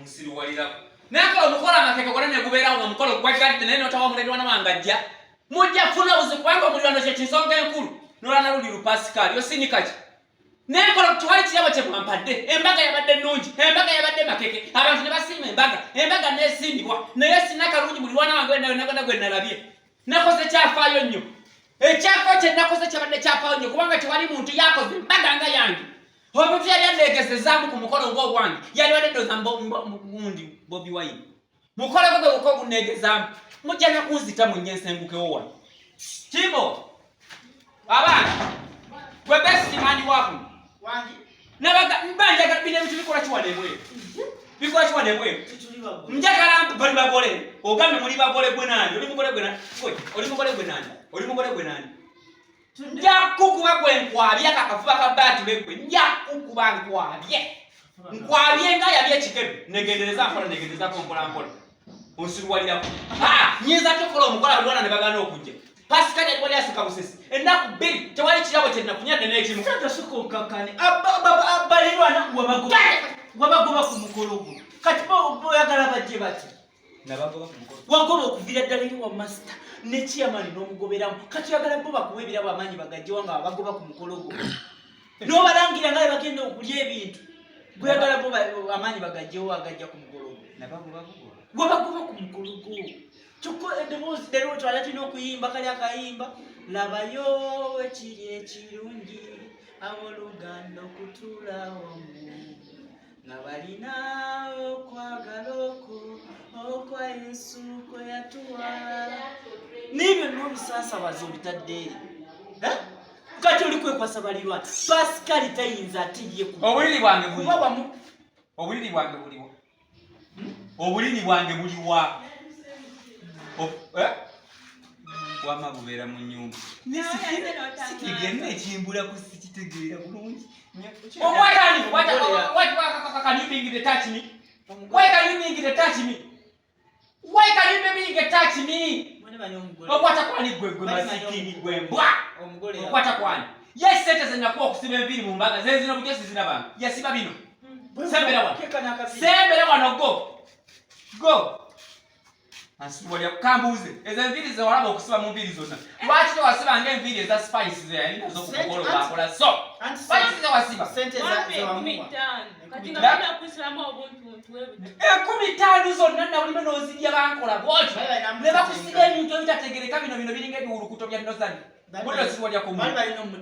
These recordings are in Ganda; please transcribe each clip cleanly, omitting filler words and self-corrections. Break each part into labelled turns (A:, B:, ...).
A: musiru walira naka omukola makeke kone ne gubeera ngo mukolo gwagadde naye notawa mulirwa na mangajja mujja funa uzikwanga mulirwa kye kisonga enkulu nolana luli Pascal yo sinyikachi nekolo twali kiyabo kye mwampadde embaga yabadde nnungi embaga yabadde makeke abantu ne basima embaga nesimbibwa naye sinaka lungi mulirwa na wange nayo gwe nalabye nakoze kyafaayo nnyo ekyafo kye nakoze kyabadde kyafaayo nnyo kubanga tewali muntu yakoze embaga nga yange omuntu yali andegesezaamu ku mukolo ng'ogwange yali waddedoza mugundi Bobi Wine mukolo gwe uko gunegezaamu mujja nakunzita mu nyensengukewo wano Kibo abana gwe best man wako wangi nabaga mbanja bine bitu bikola kiwadebwe bikola kiwadebwe njagala bali bagole ogambe muri bagole gwe nani oli mugole gwe nani oli mugole gwe nani njakukuba gwe nkwabye akafuba ka batu begwe njakukuba nkwabye nga yabye ekigebe negendereza ko mpola onsiruwalira nyiza tokola omukola alwana ne bagana okujja Pascal yali asika busesi ennaku bbiri tewali kirabo kye nakunyadde n'ekimu
B: tatasukonkakane abalirwana wabagoba ku mukolo gwo kati boyagala bajje bati wagoba okuvira ddala eri wa master ne chairman n'omugoberamu kati oyagala bo bakuwa ebirabo amaanyi bagajje wanga bagoba ku mukolo gwo n'obalangira nga bagenda okulya ebintu bweyagala bo amaanyi bagajjewo agajja ku mukolo gwo wabagoba ku mukolo gwo Chuko edebuzi dero twala tino kuyimba kali akayimba labayo ekiri ekirungi aboluganda okutula wamu nabalina okwagala okwa Yesu kwe yatuwa nibyo n'obisasa bazobitadde kati oli kwekwasa balirwa Pascal tayinza atiye ku
A: obuliri bwange buliwa wama bubera mu nyumba sikigenda ekimbula ku sikitegeera bulungi why can you being the touch me okwata kwani gwe masikini gwe mbwa okwata kwani yes sente zenyakuwa okusiba enviri mu mbaga zenzino bujesi zinabanga yasiba bino sembera wano go Asubali kambuze eza enviri ze walaba okusiba mu mbiri zonna lwaki to wasiba nga enviri eza spices ze yali nazo ku mukolo bakola so spices ze wasiba
B: sente za wamuwa
C: kati nga bana kusilamu obuntu wewe
A: 15 zonna na bulime nozidya bankola bwoti ne bakusiga ebintu ebitategereka bino biringa ebiwulukuto bya nozani Mulo siwalya ku muntu.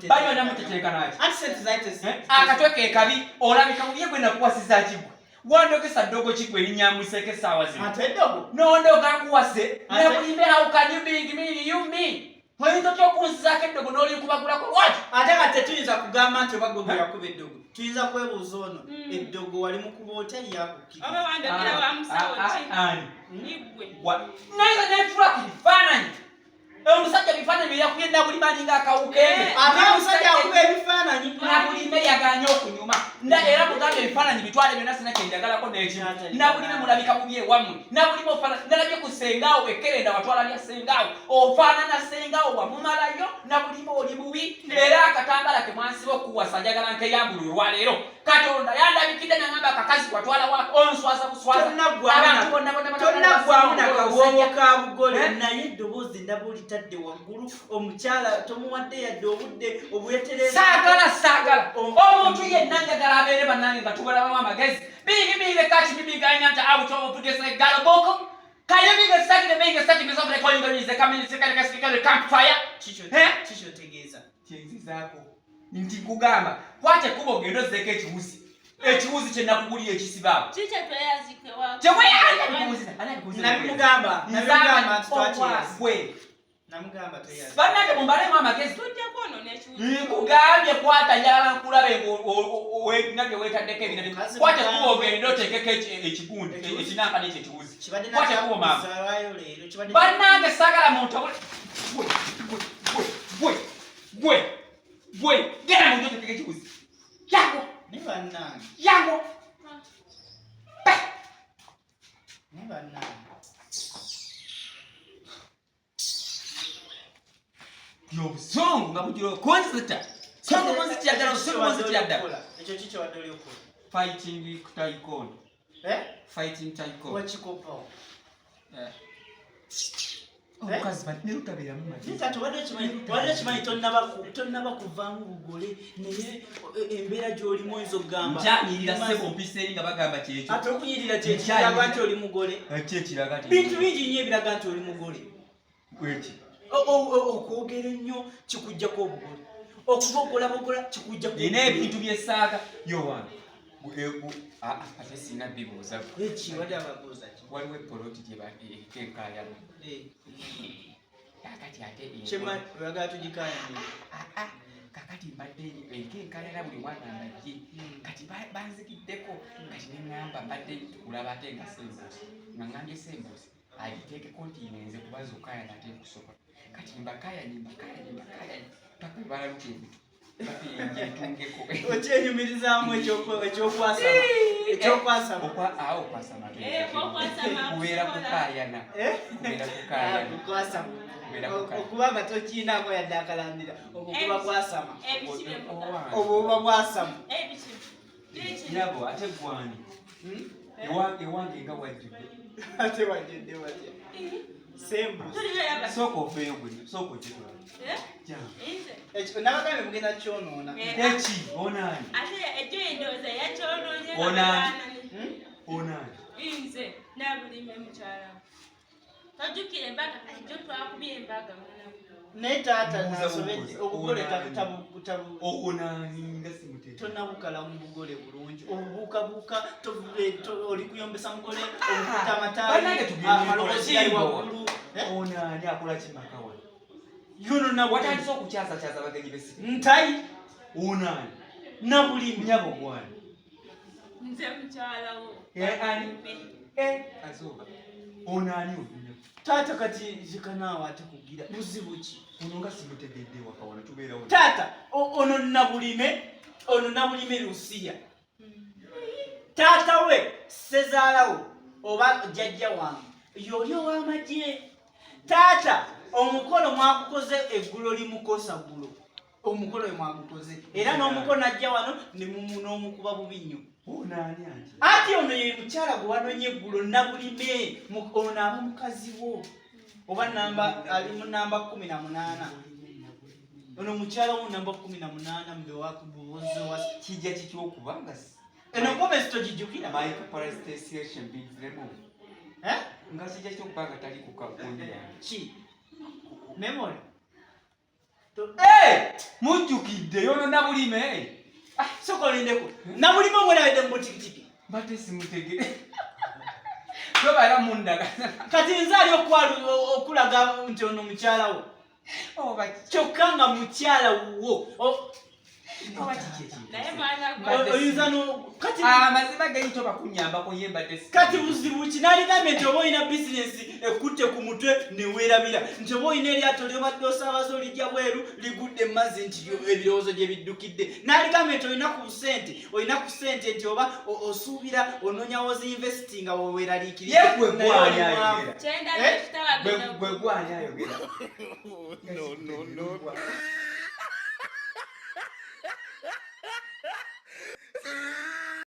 A: Bali bana muteteeka naaki.
B: Accent zaite.
A: Akatweke kabi olabika yegwe nakuwasiza kigwe. Wandokesa dogo chikwe linyamwiseke sawa zino.
B: Atedogo.
A: Nondoka kuwase. Nebulimbe how can you be me you me? Hoyinza kyokunzizako eddogo n'oli kubagulako what?
B: Ate kati tuyinza kugamba nti obagogera kuba eddogo. Tuyinza kwebuuza ono eddogo wali mu kuba hoteli yakukiri.
C: Oba wandokera bamusawo ki?
A: Ani.
C: Nibwe.
A: Nayiza netula ku bifaananyi. Omusajja bifaananyi yakuyenda buli maninga akawukende.
B: Ate omusajja akuba ebifaananyi.
A: Nabulime yaganye okunyuma. Era mugambe ebifaananyi bitwale byonna sina kyendagalako n'ekimu. Nabulime mulabika bubi ewammwe. Nabulime ofaanana nalabye ku sengaawo ekkerenda watwala lya sengaawo. Ofaanana sengaawo wamumalayo nabulime oli bubi. Era akatambala ke mwansiba okuwasa njagala nkeyambula olwaleero. Katonda yandabikidde n'angamba akakazi watwala wa onswaza buswaza.
B: Tonnagwamu nakawoowo ka bugole naye eddoboozi ndabulitadde waggulu omukyala tomuwadde yadde obudde obwetereza.
A: Saagala omuntu yenna njagala abeere bannange nga tubalamu amagezi. Bigibigire kati bibiganya nti out of today's galaboko. Can you be starting of the calling is the community the campfire?
B: Chicho tegeza.
A: Chenzizako. Nti kugamba kwate kubo gendo zeke ekiwuzi. Ekiwuzi kye nakuguliye ekisibabo.
C: Chicho tweyazike wako.
A: Chekwe ali
B: namugamba twachira. Namugamba tweyazike.
A: Banake mumbale mama magezi.
C: Tujja kono n'ekiwuzi.
A: Nkugambye kwata yala nkulabe nabye wetaddeko ebintu. Kwate kubo gendo tekeke ekigundi ekinanka n'ekyo ekiwuzi. Kwate kubo mama. Banange sagala muntu Gwe, gera mu ndoto teke kibuzi. Yango.
B: Ni banange.
A: Yango.
B: Ni banange.
A: Yo, song ngabujiro konzita. Song konzita yadala, song konzita yadala.
B: Echo chicho wadoli uko.
A: Fighting kutaikon. Fighting tycoon.
B: Wachikopa.
A: Omukazi bati utabeera mu maji.
B: Ntato wadde kimanyi tonnaba kuvaamu bugole naye embeera gy'olimu oyinza okugamba.
A: Nkyanyirira ssebo mpisa eri nga bagamba kyekyo.
B: Ate okunyirira kyekiraga nti oli mugole.
A: Kyekiraga nti.
B: Bintu bingi nnyo ebiraga nti oli mugole.
A: Bweki.
B: Okwogera ennyo kikuggyako obugole. Okubogola kikuggyako.
A: Nina ebintu by'essaaga yowange. Ate sina bibuuza.
B: Eki wadde ababuuza ki?
A: Waliwo epoloti gye enkaayana. Kakati ate
B: Kyema oyagala tugikaayana.
A: Kakati mbadde enkaayana buli mwana amagye. Kati banzikiddeko. Kati ne ŋŋamba mbadde kulaba ate nga sembuusi. Nga ŋŋambye sembuusi agiteekeko nti nze kubaza okaayana ate nkusobola. Kati mbakaayanye paka balaluka ebitu.
B: Okyenyumirizaamu ekyokwasama. Ekyokwasama.
A: Awo kwasama. Kubeera kukaayana.
B: Kukwasama. Okuba nga tokiinaako yadde akalandira. Okwo kuba kwasama. Obwo buba bwasama.
A: Nabo ate gwani. Ewange nga wajjudde.
B: Ate wajjudde watya? Sembuusi.
A: Sooka ofeeyo gwe. Sooka okitwala.
B: Nabagambe mugenda kyonoona.
A: Eki onaani.
C: Ate ejjo endowooza yakyonoonye.
A: Onaani.
C: Nze nabulime mukyala. Tojjukira embaga ejjo twakubye embaga mwana.
B: Naye taata nasobedde obugole tabu.
A: Onaani nga simutera.
B: Tonnabukala mu bugole bulungi. Obubuukabuuka oli kuyombesa mugole obukuta amataali amaloboozi gali waggulu.
A: Onaani akola kimaka wano.
B: Yono na
A: watandise okukyaza abagenyi b'essiga.
B: Ntayi.
A: Onaani.
B: Nabulimi.
A: Nyabo gwani.
C: Nze mukyala wo.
A: Ani. Azooba. Onaani odunya.
B: Taata kati zikanaawa ate kugira. Buzibu ki?
A: Ono nga simutegedde waka wano tubeerawo.
B: Taata ono nabulime Lusiya. Taata we Sezaalawo oba jjajja wange yoli ow'amagye. Taata omukolo mwagukoze eggulo limukosa ggulo. Omukolo we mwagukoze. Era n'omukono ajja wano ne n'omukuba bubi nnyo.
A: Onaani ati.
B: Ati ono ye mukyala gwe wanonye eggulo nabulime. Ono aba mukazi wo. Oba ali mu namba 18. Ono mukyala wo namba 18 mbewakububuzi wa
A: kijja kikyokubanga.
B: Eno gomesi togijjukira.
A: My prestation big lemon. Nga kijja kyokubanga tali ku kakundi yange.
B: Ki? Memory.
A: Mujjukidde yono nabulime.
B: Sokolindeko. Nabulime omweraidde mu tikitiki.
A: Mbate simutegere. Tobaera mundaga.
B: Kati nze ali okulaga nti ono mukyala wo. Kyokka nga mukyala wo.
C: Naye mwana
B: oyinza kati
A: amazima geri toba kunyambako yembadde.
B: Kati buzibu ki naligambye nti oba olina bizinesi ekutte ku mutwe ne weerabira nti oba olina eryato lyobadde osaabaza olijja bweru ligudde mu mazzi nti ebirowoozo gye biddukidde. Naligambye nti olina ku ssente nti oba osuubira ononyawo zinvesti nga weeraliikirira.
A: Ye gwe gwani ayogera.
C: Kyenda ekitala
A: Gwe gwani ayogera.
D: No.